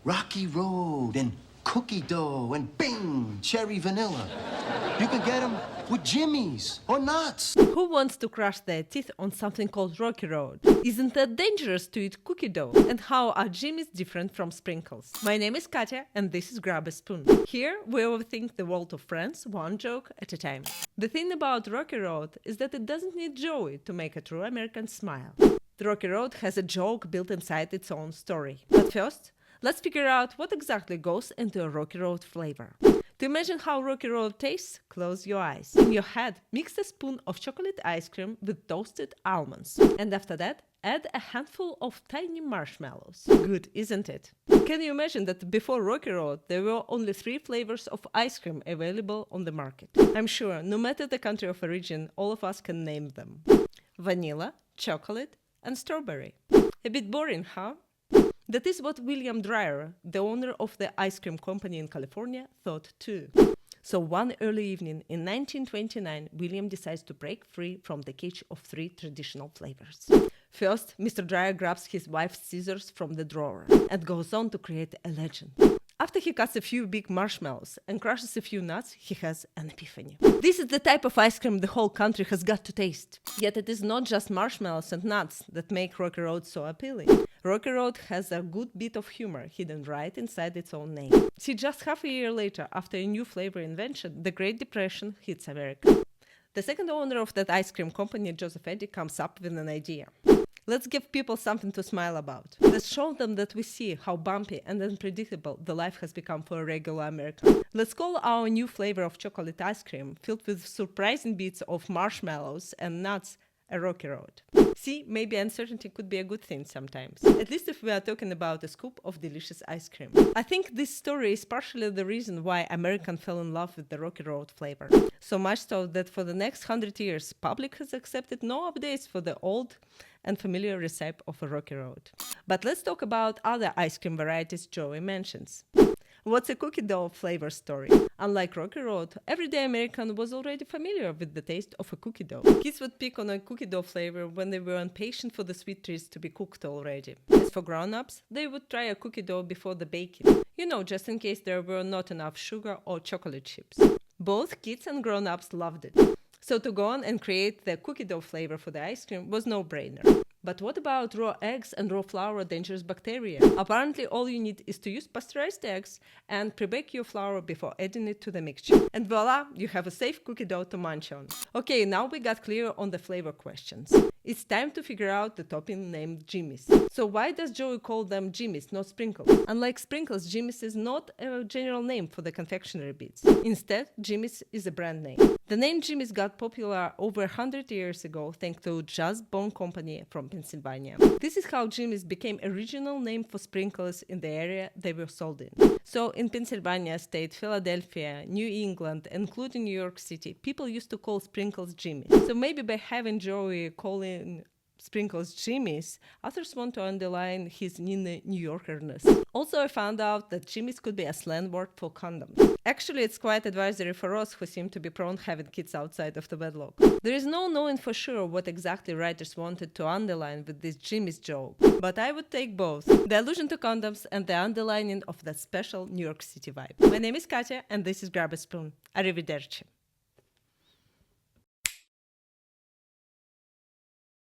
Rocky Road and cookie dough and bing, cherry vanilla. You can get them with jimmies or nuts. Who wants to crush their teeth on something called Rocky Road? Isn't that dangerous to eat cookie dough? And how are jimmies different from sprinkles? My name is Katia and this is Grab a Spoon. Here we overthink the world of friends one joke at a time. The thing about Rocky Road is that it doesn't need joy to make a true American smile. The Rocky Road has a joke built inside its own story. But first, let's figure out what exactly goes into a Rocky Road flavor. To imagine how Rocky Road tastes, close your eyes. In your head, mix a spoon of chocolate ice cream with toasted almonds. And after that, add a handful of tiny marshmallows. Good, isn't it? Can you imagine that before Rocky Road, there were only 3 flavors of ice cream available on the market? I'm sure, no matter the country of origin, all of us can name them. Vanilla, chocolate, and strawberry. A bit boring, huh? That is what William Dreyer, the owner of the ice cream company in California, thought too. So one early evening in 1929, William decides to break free from the cage of 3 traditional flavors. First, Mr. Dreyer grabs his wife's scissors from the drawer and goes on to create a legend. After he cuts a few big marshmallows and crushes a few nuts, he has an epiphany. This is the type of ice cream the whole country has got to taste. Yet it is not just marshmallows and nuts that make Rocky Road so appealing. Rocky Road has a good bit of humor hidden right inside its own name. See, just half a year later, after a new flavor invention, the Great Depression hits America. The second owner of that ice cream company, Joseph Eddy, comes up with an idea. Let's give people something to smile about. Let's show them that we see how bumpy and unpredictable the life has become for a regular American. Let's call our new flavor of chocolate ice cream, filled with surprising bits of marshmallows and nuts, a Rocky Road. See, maybe uncertainty could be a good thing sometimes. At least if we are talking about a scoop of delicious ice cream. I think this story is partially the reason why Americans fell in love with the Rocky Road flavor. So much so that for the next 100 years, public has accepted no updates for the old and familiar recipe of a Rocky Road. But let's talk about other ice cream varieties Joey mentions. What's a cookie dough flavor story? Unlike Rocky Road, everyday American was already familiar with the taste of a cookie dough. Kids would pick on a cookie dough flavor when they were impatient for the sweet treats to be cooked already. As for grown-ups, they would try a cookie dough before the baking. You know, just in case there were not enough sugar or chocolate chips. Both kids and grown-ups loved it. So to go on and create the cookie dough flavor for the ice cream was no-brainer. But what about raw eggs and raw flour dangerous bacteria? Apparently all you need is to use pasteurized eggs and pre-bake your flour before adding it to the mixture. And voila, you have a safe cookie dough to munch on. Okay, now we got clear on the flavor questions. It's time to figure out the topping named jimmies. So why does Joey call them jimmies, not sprinkles? Unlike sprinkles, jimmies is not a general name for the confectionery bits. Instead, jimmies is a brand name. The name jimmies got popular over 100 years ago thanks to Jazz Bone Company from Pennsylvania. This is how jimmies became a regional name for sprinkles in the area they were sold in. So in Pennsylvania state, Philadelphia, New England, including New York City, people used to call sprinkles jimmies. So maybe by having Joey calling sprinkles jimmies, others want to underline his New Yorkerness. Also, I found out that jimmies could be a slang word for condoms. Actually, it's quite advisory for us who seem to be prone having kids outside of the wedlock. There is no knowing for sure what exactly writers wanted to underline with this jimmies joke, but I would take both. The allusion to condoms and the underlining of that special New York City vibe. My name is Katia and this is Grab a Spoon. Arrivederci.